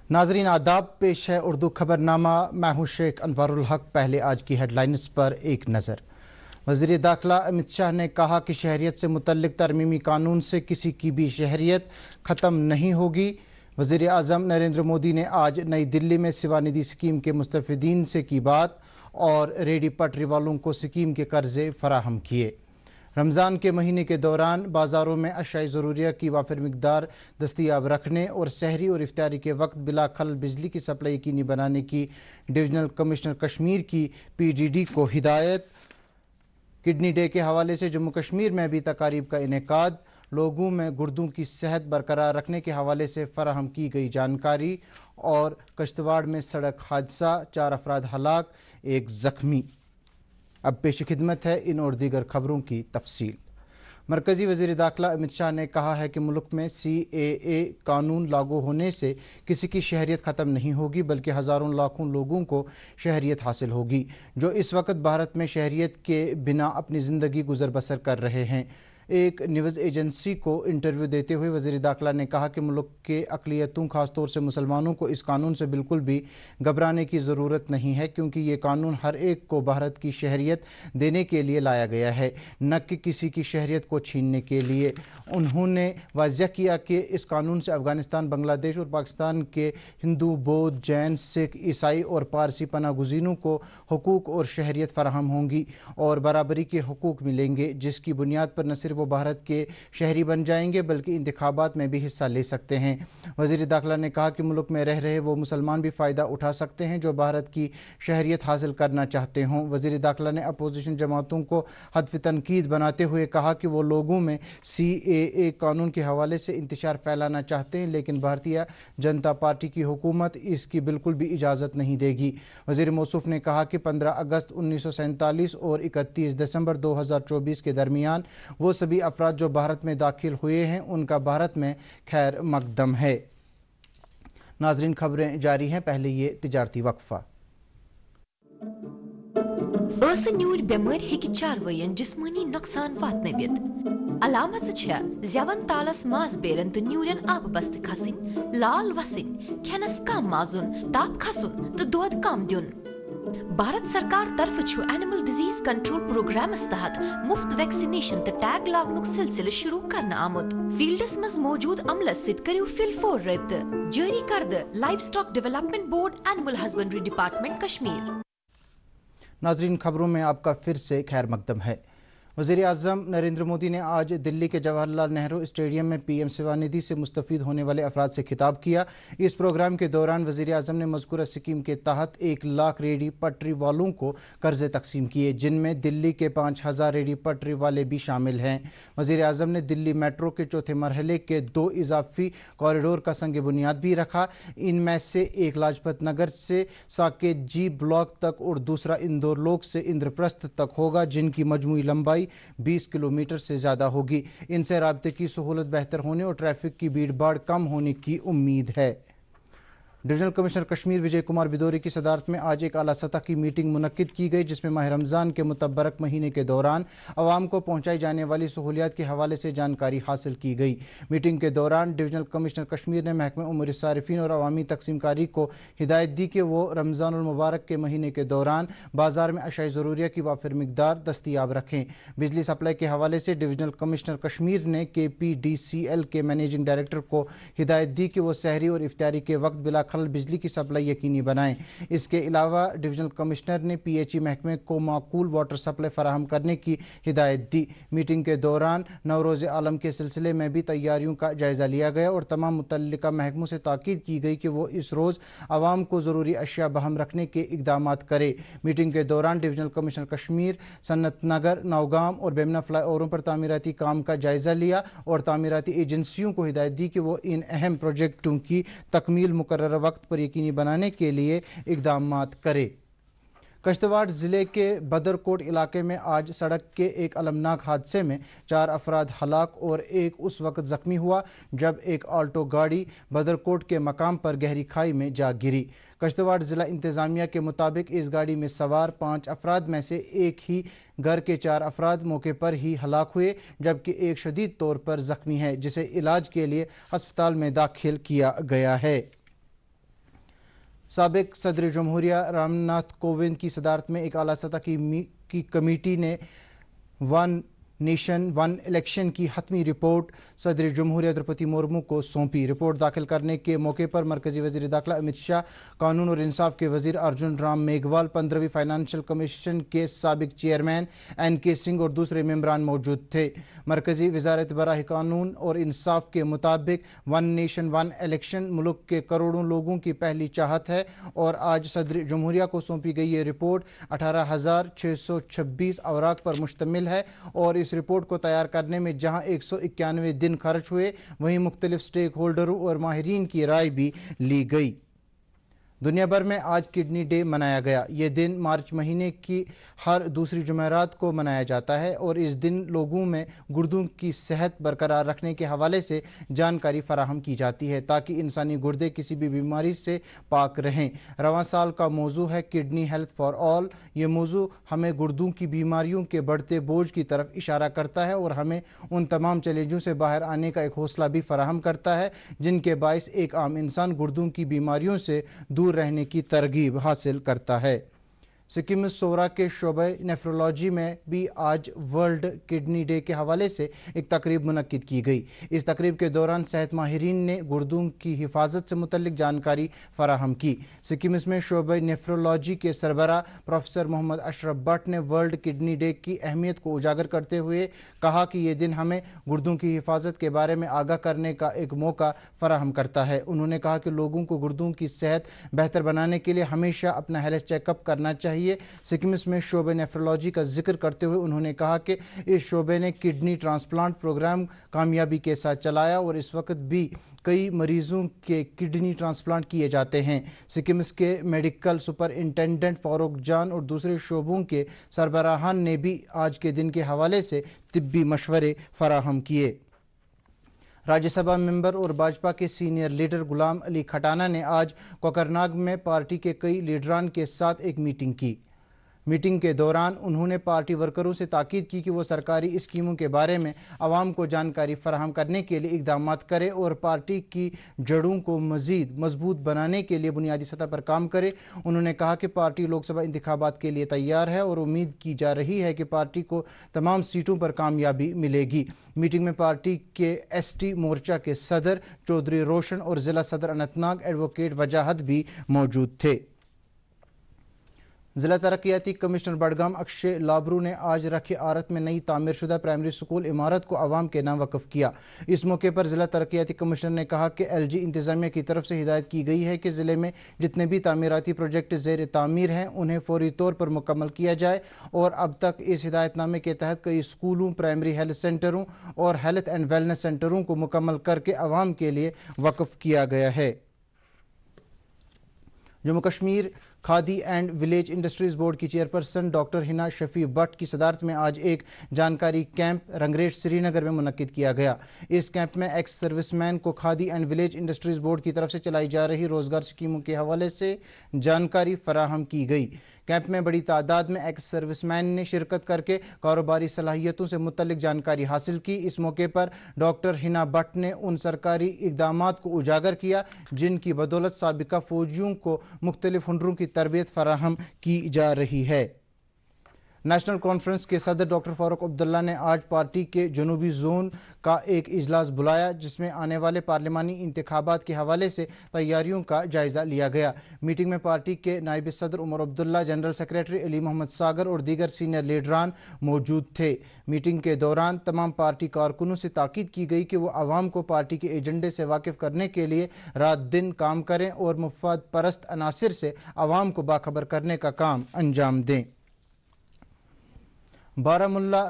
नाजरीन आदाब, पेश है उर्दू खबरनामा। मैं हूं शेख अनवारुल हक। पहले आज की हेडलाइंस पर एक नजर। वजीर दाखिला अमित शाह ने कहा कि शहरियत से मुतल्लिक तरमीमी कानून से किसी की भी शहरियत खत्म नहीं होगी। वजीर आजम नरेंद्र मोदी ने आज नई दिल्ली में सेवानिधि स्कीम के मुस्तफिदीन से की बात और रेडी पटरी वालों को स्कीम के कर्जे फराहम किए। रमज़ान के महीने के दौरान बाज़ारों में अशाई ज़रूरिया की वाफिर मिकदार दस्तियाब रखने और सहरी और इफ्तारी के वक्त बिला खलल बिजली की सप्लाई यकीनी बनाने की डिवीजनल कमिश्नर कश्मीर की PDD को हिदायत। किडनी डे के हवाले से जम्मू कश्मीर में भी तकारीब का इनेकाद। लोगों में गुर्दों की सेहत बरकरार रखने के हवाले से फराहम की गई जानकारी। और कश्तवाड़ में सड़क हादसा, 4 अफराद हलाक, 1 जख्मी। अब पेश खिदमत है इन और दीगर खबरों की तफसील। मरकजी वजीर दाखिला अमित शाह ने कहा है कि मुल्क में CAA कानून लागू होने से किसी की शहरियत खत्म नहीं होगी, बल्कि हजारों लाखों लोगों को शहरियत हासिल होगी जो इस वक्त भारत में शहरियत के बिना अपनी जिंदगी गुजर बसर कर रहे हैं। एक न्यूज़ एजेंसी को इंटरव्यू देते हुए वज़ीर दाखिला ने कहा कि मुल्क के अक़लियतों खासतौर से मुसलमानों को इस कानून से बिल्कुल भी घबराने की ज़रूरत नहीं है, क्योंकि ये कानून हर एक को भारत की शहरियत देने के लिए लाया गया है, न कि किसी की शहरियत को छीनने के लिए। उन्होंने वाज़ह किया कि इस कानून से अफगानिस्तान, बांग्लादेश और पाकिस्तान के हिंदू, बौद्ध, जैन, सिख, ईसाई और पारसी पनाह गुज़ीनों को हुकूक और शहरियत फराहम होंगी और बराबरी के हुकूक मिलेंगे, जिसकी बुनियाद पर न सिर्फ वो भारत के शहरी बन जाएंगे बल्कि इंतखाबात में भी हिस्सा ले सकते हैं। वज़ीर दाखिला ने कहा कि मुल्क में रह रहे वो मुसलमान भी फ़ायदा उठा सकते हैं जो भारत की शहरियत हासिल करना चाहते हों। वज़ीर दाखिला ने अपोजिशन जमातों को हदफ तनकीद बनाते हुए कहा कि वो लोगों में CAA कानून के हवाले से इंतशार फैलाना चाहते हैं, लेकिन भारतीय जनता पार्टी की हुकूमत इसकी बिल्कुल भी इजाज़त नहीं देगी। वज़ीर मौसूफ ने कहा कि 15 अगस्त 1947 और 31 दिसंबर 2024 के दरमियान वो सभी अफराद जो भारत में दाखिल हुए हैं उनका भारत में खैर मकदम है। नाजरीन, खबरें जारी हैं, पहले ये तिजारती वक्फा। न्यूर बेमार हेकि चारवयन जिस्मानी नुकसान वातनवित। अलामत ज़ेवन तालस मास बेरन तो न्यूरन आब बस्त खसिन, लाल वसिन, खेनस कम माजुन, ताप खसुन तो दोद कम दिन। भारत सरकार तरफ एनिमल डिजीज कंट्रोल प्रोग्राम तहत मुफ्त वैक्सीनेशन तो टैग लागनुक सिलसिले शुरू करना आमुद। फील्डस मज मौजूद अमलस सित करियो फिल-फोर रब्त जारी करद live stock development board, animal husbandry department Kashmir. नाजरीन, खबरों में आपका फिर से खैर मकदम है। वज़ीर आज़म नरेंद्र मोदी ने आज दिल्ली के जवाहरलाल नेहरू स्टेडियम में PM सेवानिधि से मुस्तफ़ीद होने वाले अफराद से खिताब किया। इस प्रोग्राम के दौरान वज़ीर आज़म ने मज़कूरा स्कीम के तहत 1 लाख रेडी पटरी वालों को कर्जे तकसीम किए, जिनमें दिल्ली के 5000 रेडी पटरी वाले भी शामिल हैं। वज़ीर आज़म ने दिल्ली मेट्रो के चौथे मरहले के 2 इजाफी कॉरिडोर का संग बुनियाद भी रखा। इनमें से एक लाजपत नगर से साकेत G ब्लॉक तक और दूसरा इंदौर लोक से इंद्रप्रस्थ तक होगा, जिनकी मजमूई लंबाई 20 किलोमीटर से ज्यादा होगी। इनसे राब्ते की सहूलत बेहतर होने और ट्रैफिक की भीड़ भाड़ कम होने की उम्मीद है। डिवीजनल कमिश्नर कश्मीर विजय कुमार बिदोरी की सदारत में आज एक आला सतह की मीटिंग मुनक्किद की गई, जिसमें माह रमज़ान के मुतबरक महीने के दौरान अवाम को पहुंचाई जाने वाली सहूलियात के हवाले से जानकारी हासिल की गई। मीटिंग के दौरान डिवीजनल कमिश्नर कश्मीर ने महकमे उमूर सारिफीन और अवामी तकसीमकारी को हिदायत दी कि वो रमज़ानुल मुबारक के महीने के दौरान बाजार में अशाई ज़रूरिया की वाफिर मिकदार दस्तियाब रखें। बिजली सप्लाई के हवाले से डिवीजनल कमिश्नर कश्मीर ने KPDCL के मैनेजिंग डायरेक्टर को हिदायत दी कि वो सहरी और इफ्तारी के वक्त बिला खलल बिजली की सप्लाई यकीनी बनाएं। इसके अलावा डिवीजनल कमिश्नर ने PHE महकमे को माकूल वाटर सप्लाई फराहम करने की हिदायत दी। मीटिंग के दौरान नवरोज़ आलम के सिलसिले में भी तैयारियों का जायजा लिया गया और तमाम मुतल्लिका महकमों से ताकीद की गई कि वो इस रोज़ आवाम को ज़रूरी अशिया बहम रखने के इक़दामात करे। मीटिंग के दौरान डिवीजनल कमिश्नर कश्मीर सन्नत नगर, नौगाम और बेमना फ्लाई ओवरों पर तामीराती काम का जायजा लिया और तामीराती एजेंसियों को हिदायत दी कि वो इन अहम प्रोजेक्टों की तकमील मुकर्रर वक्त पर यकीनी बनाने के लिए इक़दामात करे। कश्तवाड़ जिले के बदरकोट इलाके में आज सड़क के एक अलमनाक हादसे में 4 अफराद हलाक और 1 उस वक्त जख्मी हुआ जब एक ऑल्टो गाड़ी बदरकोट के मकाम पर गहरी खाई में जा गिरी। कश्तवाड़ जिला इंतजामिया के मुताबिक इस गाड़ी में सवार 5 अफराद में से एक ही घर के 4 अफराद मौके पर ही हलाक हुए, जबकि एक शदीद तौर पर जख्मी है, जिसे इलाज के लिए अस्पताल में दाखिल किया गया है। साबिक सदर जमहूरिया रामनाथ कोविंद की सदारत में एक आला सतह की कमेटी ने वन नेशन वन इलेक्शन की हतमी रिपोर्ट सदर जमहूरिया द्रौपदी मुर्मू को सौंपी। रिपोर्ट दाखिल करने के मौके पर मरकजी वजीर दाखिला अमित शाह, कानून और इंसाफ के वजीर अर्जुन राम मेघवाल, 15वीं फाइनेंशियल कमीशन के साबिक चेयरमैन NK सिंह और दूसरे मेंबरान मौजूद थे। मरकजी वजारत बराह कानून और इंसाफ के मुताबिक वन नेशन वन इलेक्शन मुल्क के करोड़ों लोगों की पहली चाहत है और आज सदर जमहूरिया को सौंपी गई ये रिपोर्ट 18,626 अवराक पर मुश्तमिल है और इस रिपोर्ट को तैयार करने में जहां 191 दिन खर्च हुए, वहीं मुख्तलिफ स्टेक होल्डरों और माहिरीन की राय भी ली गई। दुनिया भर में आज किडनी डे मनाया गया। यह दिन मार्च महीने की हर दूसरी जुमेरात को मनाया जाता है और इस दिन लोगों में गुर्दों की सेहत बरकरार रखने के हवाले से जानकारी फराहम की जाती है ताकि इंसानी गुर्दे किसी भी बीमारी से पाक रहें। रवां साल का मौजू है किडनी हेल्थ फॉर ऑल। ये मौजू हमें गुर्दों की बीमारियों के बढ़ते बोझ की तरफ इशारा करता है और हमें उन तमाम चैलेंजों से बाहर आने का एक हौसला भी फराहम करता है जिनके बायस एक आम इंसान गुर्दों की बीमारियों से दूर रहने की तरगीब हासिल करता है। सिक्किम में सोरा के शोबे नेफ्रोलॉजी में भी आज वर्ल्ड किडनी डे के हवाले से एक तकरीब मुनक्किद की गई। इस तकरीब के दौरान सेहत माहिरीन ने गुर्दों की हिफाजत से मुतल्लिक जानकारी फराहम की। सिक्किम में शोबे नेफ्रोलॉजी के सरबराह प्रोफेसर मोहम्मद अशरफ भट्ट ने वर्ल्ड किडनी डे की अहमियत को उजागर करते हुए कहा कि ये दिन हमें गुर्दों की हिफाजत के बारे में आगाह करने का एक मौका फराहम करता है। उन्होंने कहा कि लोगों को गुर्दों की सेहत बेहतर बनाने के लिए हमेशा अपना हेल्थ चेकअप करना चाहिए। सिक्किम में शोबे नेफ्रोलॉजी का जिक्र करते हुए उन्होंने कहा कि इस शोबे ने किडनी ट्रांसप्लांट प्रोग्राम कामयाबी के साथ चलाया और इस वक्त भी कई मरीजों के किडनी ट्रांसप्लांट किए जाते हैं। सिक्किम के मेडिकल सुपरिंटेंडेंट फारूक जान और दूसरे शोबों के सरबराहान ने भी आज के दिन के हवाले से तिब्बी मशवरे फराहम किए। राज्यसभा मेंबर और भाजपा के सीनियर लीडर गुलाम अली खटाना ने आज कोकरनाग में पार्टी के कई लीडरान के साथ एक मीटिंग की। मीटिंग के दौरान उन्होंने पार्टी वर्करों से ताकीद की कि वो सरकारी स्कीमों के बारे में आवाम को जानकारी फराहम करने के लिए इकदाम करें और पार्टी की जड़ों को मजीद मजबूत बनाने के लिए बुनियादी सतह पर काम करे। उन्होंने कहा कि पार्टी लोकसभा इंतखाबात के लिए तैयार है और उम्मीद की जा रही है कि पार्टी को तमाम सीटों पर कामयाबी मिलेगी। मीटिंग में पार्टी के ST मोर्चा के सदर चौधरी रोशन और जिला सदर अनंतनाग एडवोकेट वजाहत भी मौजूद थे। जिला तरक्याती कमिश्नर बडगाम अक्षय लाबरू ने आज रखी आरत में नई तामीर शुदा प्राइमरी स्कूल इमारत को आवाम के नाम वक्फ किया। इस मौके पर जिला तरक्याती कमिश्नर ने कहा कि LG इंतजामिया की तरफ से हिदायत की गई है कि जिले में जितने भी तामीराती प्रोजेक्ट ज़ेर तामीर हैं उन्हें फौरी तौर पर मुकम्मल किया जाए और अब तक इस हिदायतनामे के तहत कई स्कूलों, प्राइमरी हेल्थ सेंटरों और हेल्थ एंड वेलनेस सेंटरों को मुकम्मल करके आवाम के लिए वक्फ किया गया है। Jammu Kashmir khadi and village industries board की चेयरपर्सन डॉक्टर हिना शफी भट्ट की सदारत में आज एक जानकारी कैंप रंगरेज श्रीनगर में मुनक्किद किया गया। इस कैंप में एक्स सर्विसमैन को khadi and village industries board की तरफ से चलाई जा रही रोजगार स्कीमों के हवाले से जानकारी फराहम की गई। कैंप में बड़ी तादाद में एक्स सर्विसमैन ने शिरकत करके कारोबारी सलाहियतों से मुतल्लिक जानकारी हासिल की। इस मौके पर डॉक्टर हिना भट्ट ने उन सरकारी इकदामात को उजागर किया जिनकी बदौलत साबिका फौजियों को मुख्तलिफ हुनरों की तरबियत फराहम की जा रही है। नेशनल कॉन्फ्रेंस के सदर डॉक्टर फारूक अब्दुल्ला ने आज पार्टी के जनूबी जोन का एक इजलास बुलाया जिसमें आने वाले पार्लिमानी इंतखाबात के हवाले से तैयारियों का जायजा लिया गया। मीटिंग में पार्टी के नायब सदर उमर अब्दुल्ला, जनरल सेक्रेटरी अली मोहम्मद सागर और दीगर सीनियर लीडरान मौजूद थे। मीटिंग के दौरान तमाम पार्टी कारकुनों से ताकीद की गई कि वो आवाम को पार्टी के एजेंडे से वाकिफ करने के लिए रात दिन काम करें और मुफाद परस्त अनासिर से आवाम को बाखबर करने का काम अंजाम दें। बारामुल्ला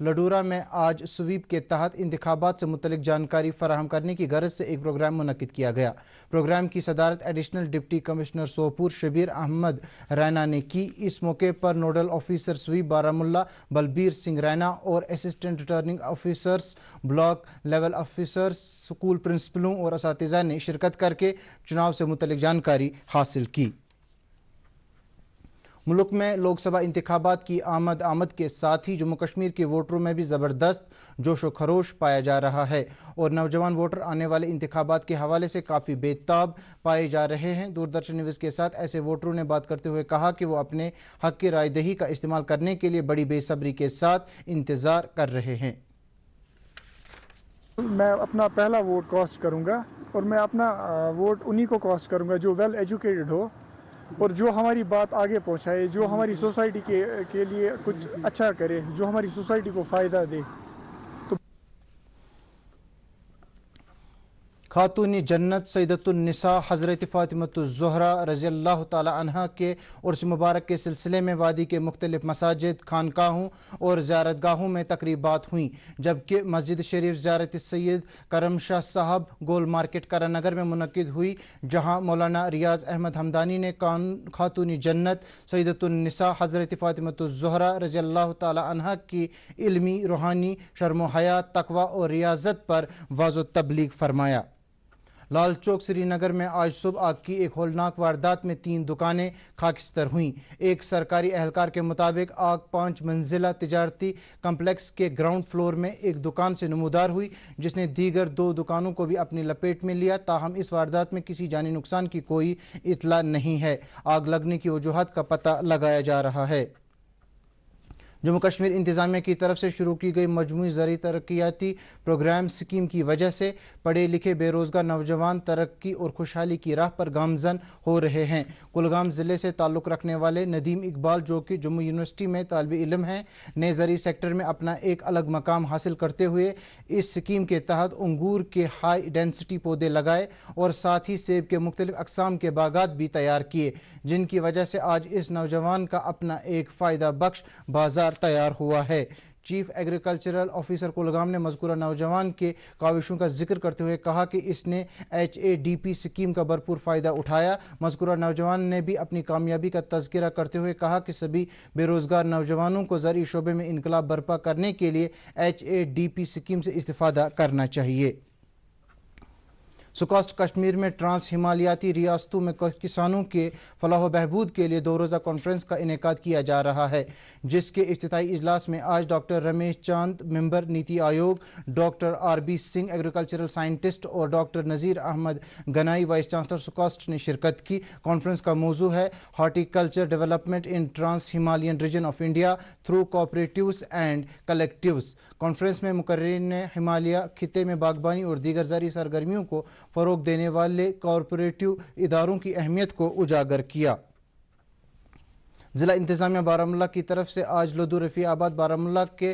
लडूरा में आज स्वीप के तहत इंतखाबात से मुतल्लिक जानकारी फराहम करने की गरज से एक प्रोग्राम मुनक्किद किया गया। प्रोग्राम की सदारत additional deputy commissioner Sopore Shabir Ahmad Raina ने की। इस मौके पर nodal officer SVEEP Baramulla Balbir Singh Raina और assistant returning officers, block level officers, school प्रिंसिपलों और असातिज़ा ने शिरकत करके चुनाव से मुतल्लिक जानकारी हासिल की। ملک میں لوک سبھا انتخابات کی آمد کے ساتھ ہی جموں کشمیر کے ووٹروں میں بھی زبردست جوش و خروش پایا جا رہا ہے اور نوجوان ووٹر آنے والے انتخابات کے حوالے سے کافی بے تاب پائے جا رہے ہیں۔ دوردرشن نیوز کے ساتھ ایسے ووٹروں نے بات کرتے ہوئے کہا کہ وہ اپنے حق کی رائے دہی کا استعمال کرنے کے لیے بڑی بے صبری کے ساتھ انتظار کر رہے ہیں۔ میں اپنا پہلا ووٹ کاسٹ کروں گا اور میں اپنا ووٹ انہی کو کاسٹ کروں گا جو ویل ایجوکیٹڈ ہو اور جو ہماری بات آگے پہنچائے، جو ہماری سوسائٹی کے لیے کچھ اچھا کرے، جو ہماری سوسائٹی کو فائدہ دے۔ خاتون جنت سیدۃ النساء حضرت فاطمۃ الزہرا رضی اللہ تعالی عنہا کے عرس مبارک کے سلسلے میں وادی کے مختلف مساجد، خانقاہوں اور زیارت گاہوں میں تقریبات ہوئیں، جبکہ مسجد شریف زیارت سید کرم شاہ صاحب گول مارکیٹ کرن نگر میں منعقد ہوئی، جہاں مولانا ریاض احمد حمدانی نے خاتون جنت سیدۃ النساء حضرت فاطمۃ الزہرا رضی اللہ تعالی عنہا کی علمی، روحانی شرم و حیا، تقوی اور ریاضت پر واضح تبلیغ فرمایا۔ لال چوک سری نگر میں آج صبح آگ کی ایک ہولناک واردات میں 3 دکانیں خاکستر ہوئیں۔ ایک سرکاری اہلکار کے مطابق آگ 5 منزلہ تجارتی کمپلیکس کے گراؤنڈ فلور میں ایک دکان سے نمودار ہوئی، جس نے دیگر 2 دکانوں کو بھی اپنی لپیٹ میں لیا، تاہم اس واردات میں کسی جانی نقصان کی کوئی اطلاع نہیں ہے۔ آگ لگنے کی وجوہات کا پتہ لگایا جا رہا ہے۔ جموں کشمیر انتظامیہ کی طرف سے شروع کی گئی مجموعی زرعی ترقیاتی پروگرام اسکیم کی وجہ سے پڑھے لکھے بے روزگار نوجوان ترقی اور خوشحالی کی راہ پر گامزن ہو رہے ہیں۔ کلگام ضلع سے تعلق رکھنے والے ندیم اقبال، جو کہ جموں یونیورسٹی میں طالب علم ہیں، نے زرعی سیکٹر میں اپنا ایک الگ مقام حاصل کرتے ہوئے اس اسکیم کے تحت انگور کے ہائی ڈینسٹی پودے لگائے اور ساتھ ہی سیب کے مختلف اقسام کے باغات بھی تیار کیے، جن کی وجہ سے آج اس نوجوان کا اپنا ایک فائدہ بخش بازار تیار ہوا ہے۔ چیف ایگریکلچرل آفیسر کلگام نے مذکورہ نوجوان کے کاوشوں کا ذکر کرتے ہوئے کہا کہ اس نے HADP اسکیم کا بھرپور فائدہ اٹھایا۔ مذکورہ نوجوان نے بھی اپنی کامیابی کا تذکرہ کرتے ہوئے کہا کہ سبھی بے روزگار نوجوانوں کو زرعی شعبے میں انقلاب برپا کرنے کے لیے HADP اسکیم سے استفادہ کرنا چاہیے۔ سکاسٹ کشمیر میں ٹرانس ہمالیاتی ریاستوں میں کسانوں کے فلاح و بہبود کے لیے 2 روزہ کانفرنس کا انعقاد کیا جا رہا ہے، جس کے افتتاحی اجلاس میں آج doctor Ramesh Chand, member NITI Aayog, doctor RB Singh, agricultural scientist, اور doctor Nazir Ahmad Ganai, vice chancellor SKUAST نے شرکت کی۔ کانفرنس کا موضوع ہے horticulture development in trans Himalayan region of India through cooperatives and collectives. Conference میں مقررین نے ہمالیہ خطے میں باغبانی اور دیگر زرعی سرگرمیوں کو فروغ دینے والے کوآپریٹو اداروں کی اہمیت کو اجاگر کیا۔ ضلع انتظامیہ بارہمولہ کی طرف سے آج لدھو رفیع آباد بارہمولہ کے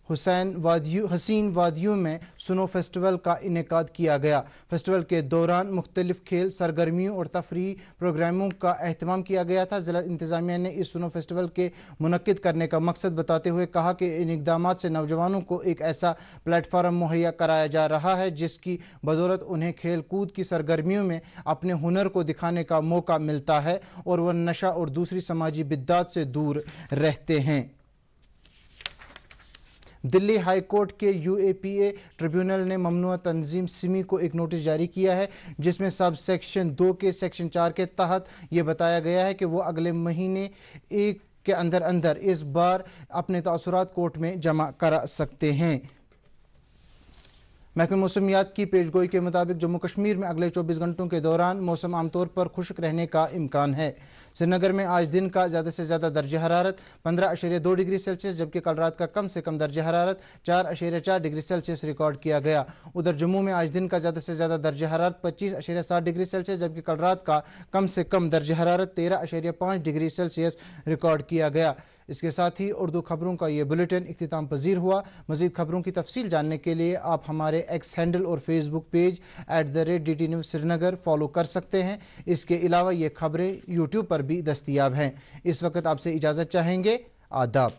حسین وادیوں میں سنو فیسٹیول کا انعقاد کیا گیا۔ فیسٹیول کے دوران مختلف کھیل سرگرمیوں اور تفریحی پروگراموں کا اہتمام کیا گیا تھا۔ ضلع انتظامیہ نے اس سنو فیسٹیول کے منعقد کرنے کا مقصد بتاتے ہوئے کہا کہ ان اقدامات سے نوجوانوں کو ایک ایسا پلیٹ فارم مہیا کرایا جا رہا ہے جس کی بدولت انہیں کھیل کود کی سرگرمیوں میں اپنے ہنر کو دکھانے کا موقع ملتا ہے اور وہ نشہ اور دوسری سماجی بدعات سے دور رہتے ہیں۔ دلی ہائی کورٹ کے UAPA ٹریبیونل نے ممنوعہ تنظیم سمی کو ایک نوٹس جاری کیا ہے، جس میں سب سیکشن 2 کے سیکشن 4 کے تحت یہ بتایا گیا ہے کہ وہ اگلے مہینے 1 کے اندر اس بار اپنے تاثرات کورٹ میں جمع کرا سکتے ہیں۔ محکمہ موسمیات کی پیش گوئی کے مطابق جموں کشمیر میں اگلے 24 گھنٹوں کے دوران موسم عام طور پر خشک رہنے کا امکان ہے۔ سری نگر میں آج دن کا زیادہ سے زیادہ درجہ حرارت 15.2 ڈگری سیلسیس جبکہ کل رات کا کم سے کم درجہ حرارت 4.4 ڈگری سیلسیس ریکارڈ کیا گیا۔ ادھر جموں میں آج دن کا زیادہ سے زیادہ درجہ حرارت 25.7 ڈگری سیلسیس جبکہ کل رات کا کم سے کم درجہ حرارت 13.5 ڈگری سیلسیس ریکارڈ کیا گیا۔ اس کے ساتھ ہی اردو خبروں کا یہ بلیٹن اختتام پذیر ہوا۔ مزید خبروں کی تفصیل جاننے کے لیے آپ ہمارے ایکس ہینڈل اور فیس بک پیج @DT News سری نگر فالو کر سکتے ہیں۔ اس کے علاوہ یہ خبریں YouTube پر بھی دستیاب ہیں۔ اس وقت آپ سے اجازت چاہیں گے۔ آداب۔